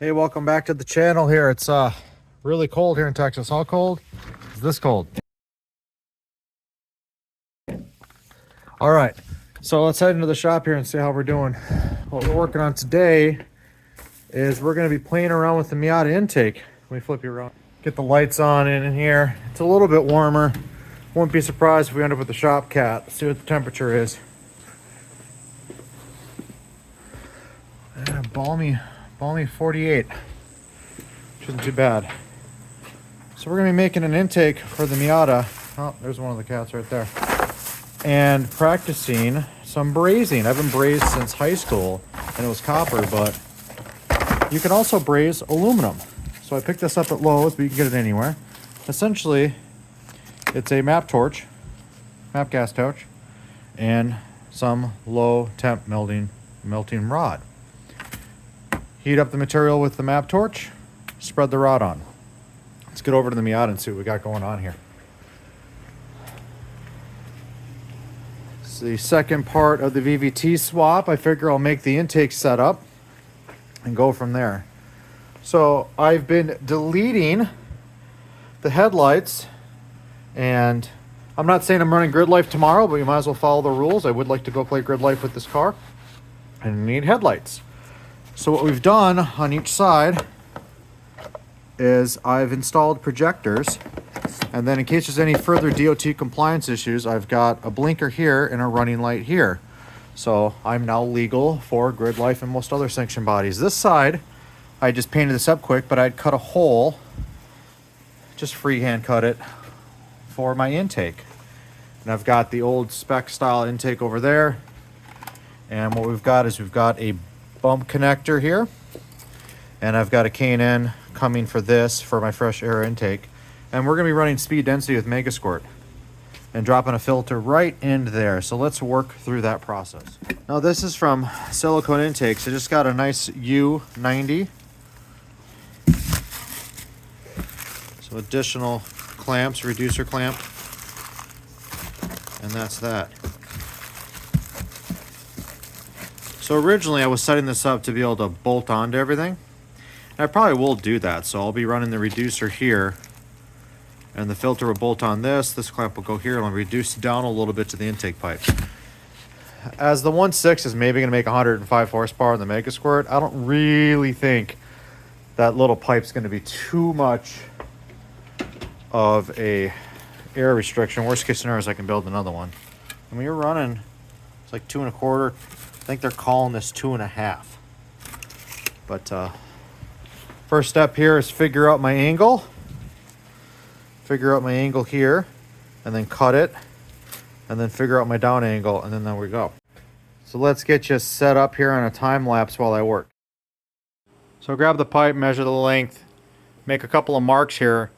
Hey, welcome back to the channel here. It's really cold here in Texas. How cold? Is this cold? All right, so let's head into the shop here and see how we're doing. What we're working on today is we're going to be playing around with the Miata intake. Let me flip you around. Get the lights on in here. It's a little bit warmer. Won't be surprised if we end up with the shop cat. See what the temperature is. Yeah, balmy 48. Which isn't too bad. So we're going to be making an intake for the Miata. Oh, there's one of the cats right there. And practicing some brazing. I've been brazed since high school, and it was copper, but you can also braze aluminum. So I picked this up at Lowe's, but you can get it anywhere. Essentially, it's a map gas torch, and some low temp melting rod. Heat up the material with the map torch, spread the rod on. Let's get over to the Miata and see what we got going on here. It's the second part of the VVT swap. I figure I'll make the intake setup and go from there. So I've been deleting the headlights, and I'm not saying I'm running grid life tomorrow, but you might as well follow the rules. I would like to go play grid life with this car, and I need headlights. So what we've done on each side is I've installed projectors, and then in case there's any further DOT compliance issues, I've got a blinker here and a running light here. So I'm now legal for grid life and most other sanction bodies. This side, I just painted this up quick, but I'd cut a hole, just freehand cut it, for my intake. And I've got the old spec style intake over there. And what we've got is we've got a bump connector here, and I've got a K&N coming for this for my fresh air intake, and we're going to be running speed density with Mega Squirt and dropping a filter right in there. So let's work through that process. Now this is from Silicone Intakes. I just got a nice U90, so additional clamps, reducer clamp, and that's that. So originally I was setting this up to be able to bolt onto everything. And I probably will do that. So I'll be running the reducer here, and the filter will bolt on this. This clamp will go here, and I'll reduce down a little bit to the intake pipe. As the 1.6 is maybe going to make 105 horsepower in the Mega Squirt, I don't really think that little pipe's going to be too much of a air restriction. Worst case scenario is I can build another one. I mean, you're running, it's like 2.25. I think they're calling this 2.5. But first step here is figure out my angle. Figure out my angle here, and then cut it, and then figure out my down angle, and then there we go. So let's get you set up here on a time lapse while I work. So grab the pipe, measure the length, make a couple of marks here.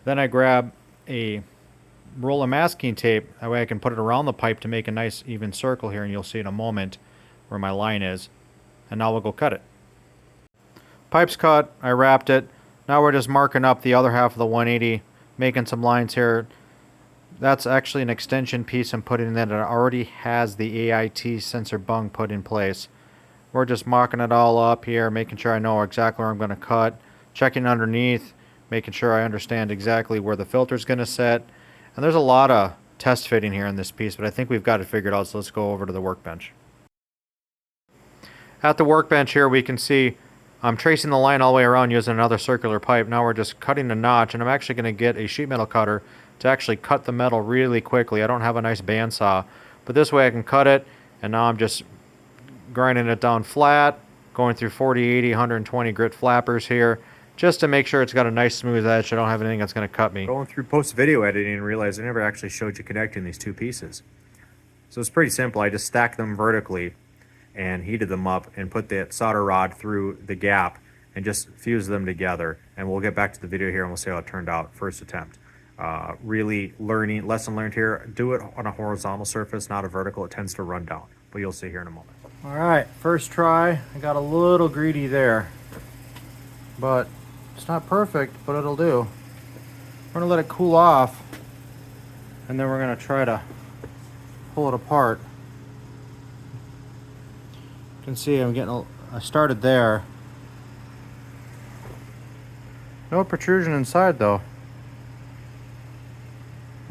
Then I grab a roll of masking tape. That way I can put it around the pipe to make a nice even circle here, and you'll see in a moment where my line is. And now we'll go cut it. Pipe's cut, I wrapped it. Now we're just marking up the other half of the 180, making some lines here. That's actually an extension piece I'm putting in that it already has the AIT sensor bung put in place. We're just marking it all up here, making sure I know exactly where I'm going to cut, checking underneath, making sure I understand exactly where the filter's going to set. And there's a lot of test fitting here in this piece, but I think we've got it figured out, so let's go over to the workbench. At the workbench here we can see I'm tracing the line all the way around using another circular pipe. Now we're just cutting a notch, and I'm actually going to get a sheet metal cutter to actually cut the metal really quickly. I don't have a nice bandsaw, but this way I can cut it, and now I'm just grinding it down flat, going through 40, 80, 120 grit flappers here, just to make sure it's got a nice smooth edge. I don't have anything that's going to cut me. Going through post-video editing and realized I never actually showed you connecting these two pieces. So it's pretty simple. I just stacked them vertically and heated them up and put that solder rod through the gap and just fused them together. And we'll get back to the video here and we'll see how it turned out first attempt. Really lesson learned here, do it on a horizontal surface, not a vertical. It tends to run down, but you'll see here in a moment. All right, first try. I got a little greedy there, but it's not perfect, but it'll do. We're gonna let it cool off, and then we're gonna try to pull it apart. You can see I started there, No protrusion inside though.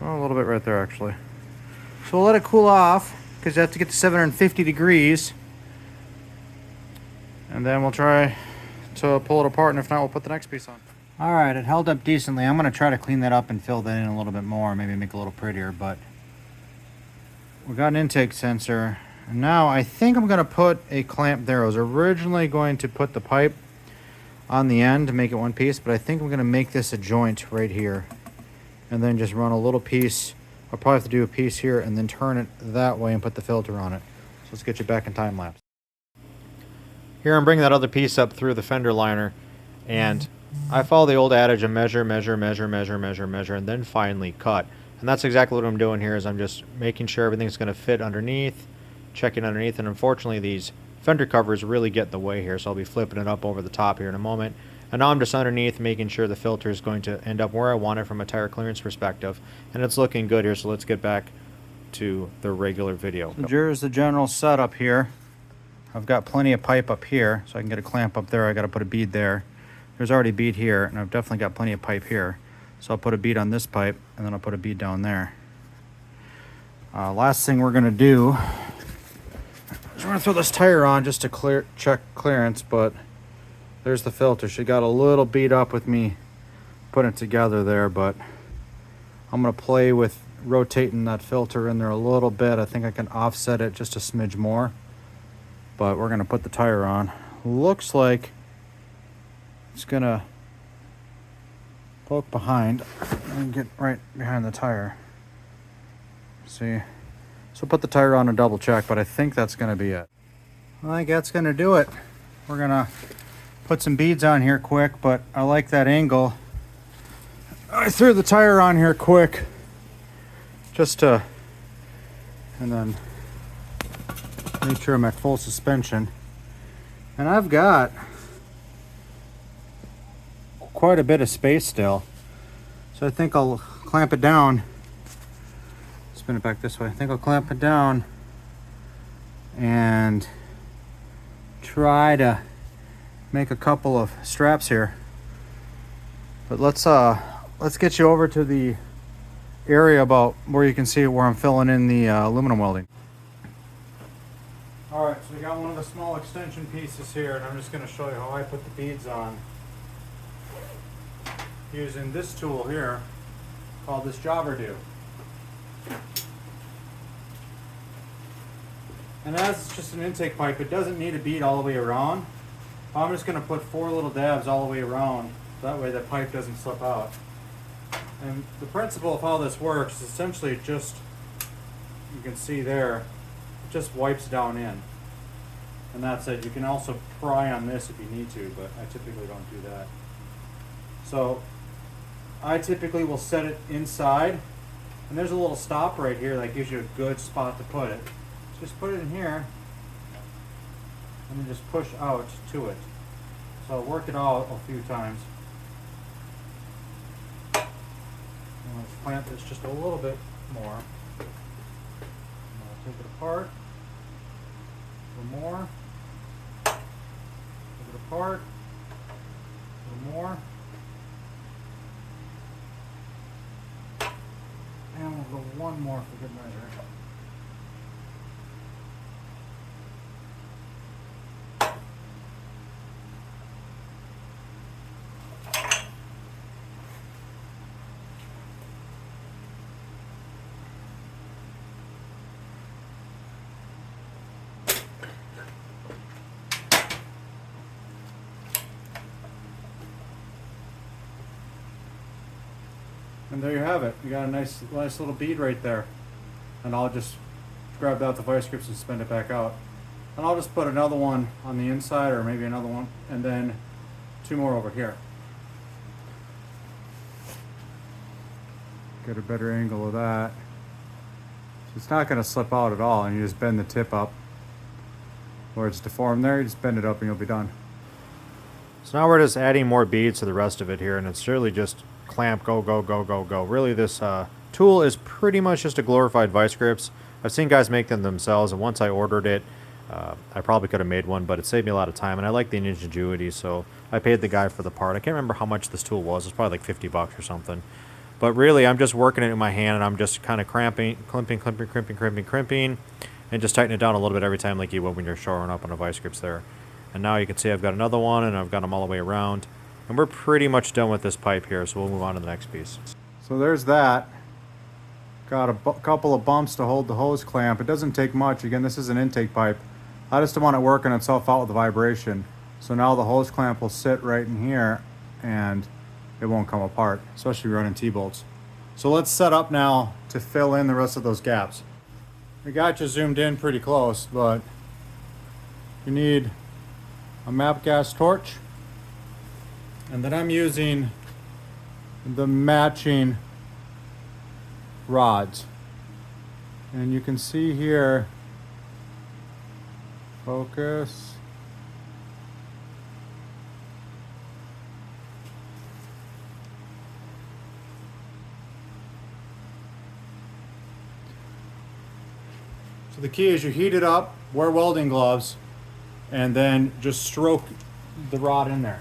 Oh, a little bit right there actually. So we'll let it cool off because you have to get to 750 degrees. And then we'll try to pull it apart, and if not, we'll put the next piece on. All right, it held up decently. I'm gonna try to clean that up and fill that in a little bit more, maybe make it a little prettier, but we got an intake sensor. And now I think I'm gonna put a clamp there. I was originally going to put the pipe on the end to make it one piece, but I think I'm gonna make this a joint right here and then just run a little piece. I'll probably have to do a piece here and then turn it that way and put the filter on it. So let's get you back in time lapse. Here I'm bringing that other piece up through the fender liner, and I follow the old adage of measure, measure, measure, measure, measure, measure, and then finally cut. And that's exactly what I'm doing here, is I'm just making sure everything's going to fit underneath, checking underneath, and unfortunately these fender covers really get in the way here, so I'll be flipping it up over the top here in a moment. And now I'm just underneath making sure the filter is going to end up where I want it from a tire clearance perspective. And it's looking good here, so let's get back to the regular video. So here's the general setup here. I've got plenty of pipe up here, so I can get a clamp up there. I got to put a bead there. There's already a bead here, and I've definitely got plenty of pipe here. So I'll put a bead on this pipe, and then I'll put a bead down there. Last thing we're going to do is we're going to throw this tire on just to check clearance, but there's the filter. She got a little beat up with me putting it together there, but I'm going to play with rotating that filter in there a little bit. I think I can offset it just a smidge more. But we're going to put the tire on. Looks like it's going to poke behind and get right behind the tire. See? So put the tire on and double check, but I think that's going to be it. I think that's going to do it. We're going to put some beads on here quick, but I like that angle. I threw the tire on here quick just to, and then make sure I'm at full suspension. And I've got quite a bit of space still. So I think I'll clamp it down. Spin it back this way. I think I'll clamp it down and try to make a couple of straps here. But let's get you over to the area about where you can see where I'm filling in the aluminum welding. Alright, so we got one of the small extension pieces here, and I'm just going to show you how I put the beads on using this tool here called this jobber do. And as it's just an intake pipe, it doesn't need a bead all the way around. I'm just going to put 4 little dabs all the way around, so that way the pipe doesn't slip out. And the principle of how this works is essentially just, you can see there, it just wipes down in. And that's it. You can also pry on this if you need to, but I typically don't do that. So I typically will set it inside, and there's a little stop right here that gives you a good spot to put it. Just put it in here and then just push out to it. So I'll work it out a few times. And let's clamp this just a little bit more. I'll take it apart. A little more. Take it apart. A little more. And we'll go one more for good measure. And there you have it. You got a nice little bead right there. And I'll just grab out the vice grips and spin it back out. And I'll just put another one on the inside, or maybe another one, and then 2 more over here. Get a better angle of that. So it's not going to slip out at all, and you just bend the tip up. Where it's deformed there, you just bend it up and you'll be done. So now we're just adding more beads to the rest of it here, and it's really just clamp, go, go, go, go, go. Really, this tool is pretty much just a glorified vice grips. I've seen guys make them themselves, and once I ordered it, I probably could have made one, but it saved me a lot of time, and I like the ingenuity, so I paid the guy for the part. I can't remember how much this tool was. It's probably like 50 bucks or something. But really, I'm just working it in my hand, and I'm just kind of crimping, and just tightening it down a little bit every time like you would when you're shoring up on a vice grips there. And now you can see I've got another one, and I've got them all the way around. And we're pretty much done with this pipe here, so we'll move on to the next piece. So there's that. Got a couple of bumps to hold the hose clamp. It doesn't take much. Again, this is an intake pipe. I just don't want it working itself out with the vibration. So now the hose clamp will sit right in here and it won't come apart, especially if you're running T-bolts. So let's set up now to fill in the rest of those gaps. I got you zoomed in pretty close, but you need a map gas torch. And then I'm using the matching rods. And you can see here, focus. So the key is you heat it up, wear welding gloves, and then just stroke the rod in there.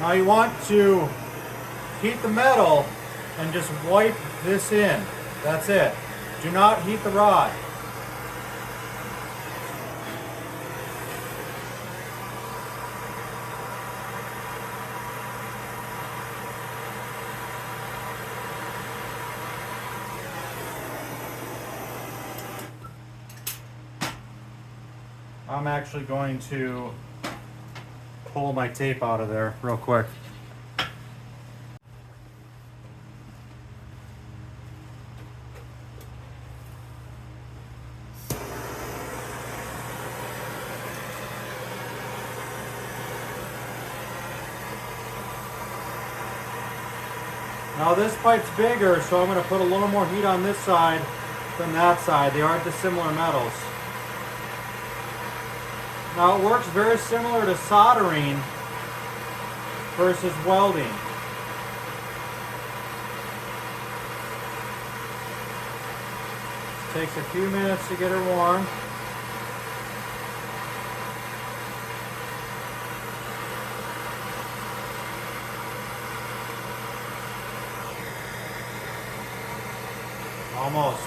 Now you want to heat the metal and just wipe this in. That's it. Do not heat the rod. I'm actually going to pull my tape out of there real quick. Now this pipe's bigger, so I'm going to put a little more heat on this side than that side. They aren't dissimilar metals. Now it works very similar to soldering versus welding. It takes a few minutes to get her warm. Almost.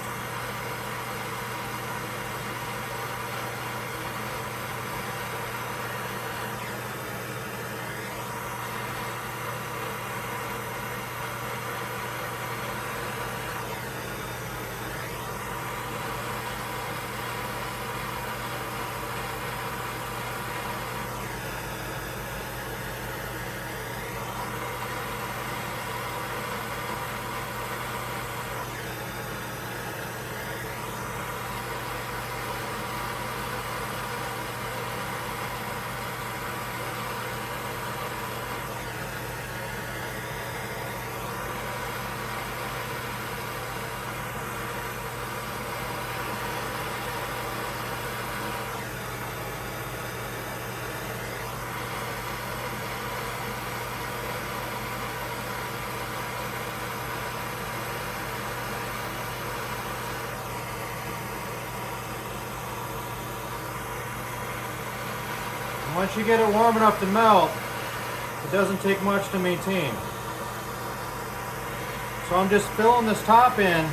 Once you get it warm enough to melt, it doesn't take much to maintain. So I'm just filling this top in.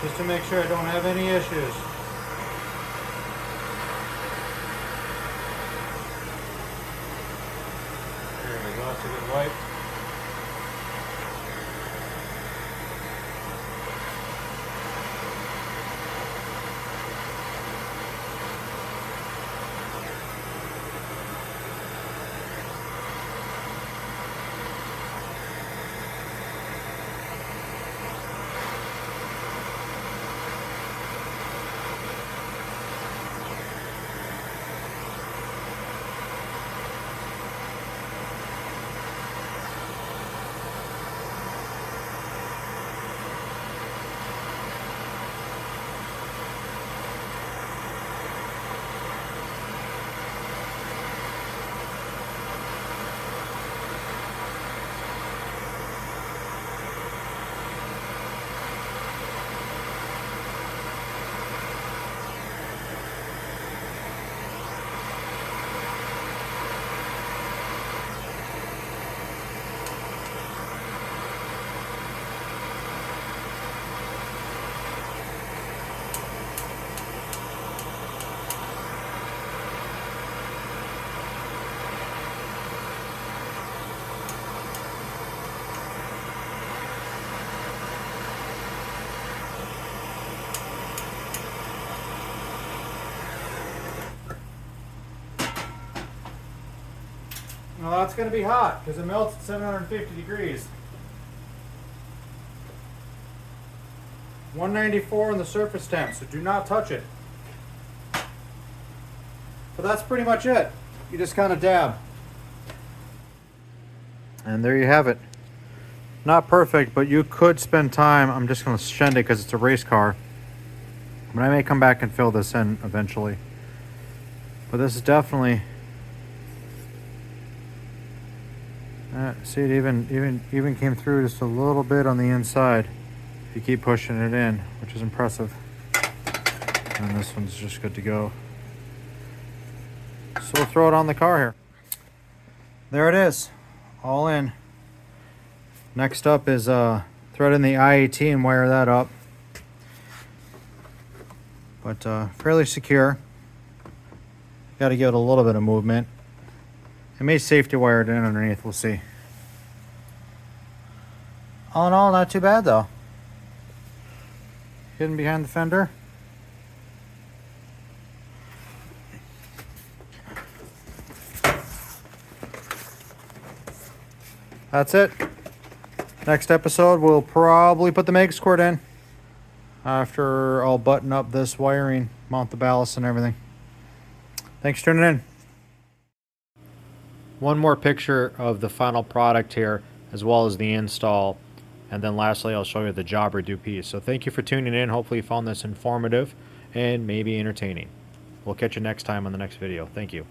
Just to make sure I don't have any issues. There we go, that's a good wipe. Well, that's going to be hot because it melts at 750 degrees. 194 in the surface temp, so do not touch it. But that's pretty much it. You just kind of dab. And there you have it. Not perfect, but you could spend time. I'm just going to send it because it's a race car. But I may come back and fill this in eventually. But this is definitely... see, it even came through just a little bit on the inside. If you keep pushing it in, which is impressive. And this one's just good to go. So we'll throw it on the car here. There it is, all in. Next up is thread in the IAT and wire that up. But fairly secure. Got to give it a little bit of movement. I may safety wire it in underneath, we'll see. All in all, not too bad though. Hidden behind the fender. That's it. Next episode, we'll probably put the mega squirt in after I'll button up this wiring, mount the ballast and everything. Thanks for tuning in. One more picture of the final product here, as well as the install. And then lastly, I'll show you the job redo piece. So thank you for tuning in. Hopefully you found this informative and maybe entertaining. We'll catch you next time on the next video. Thank you.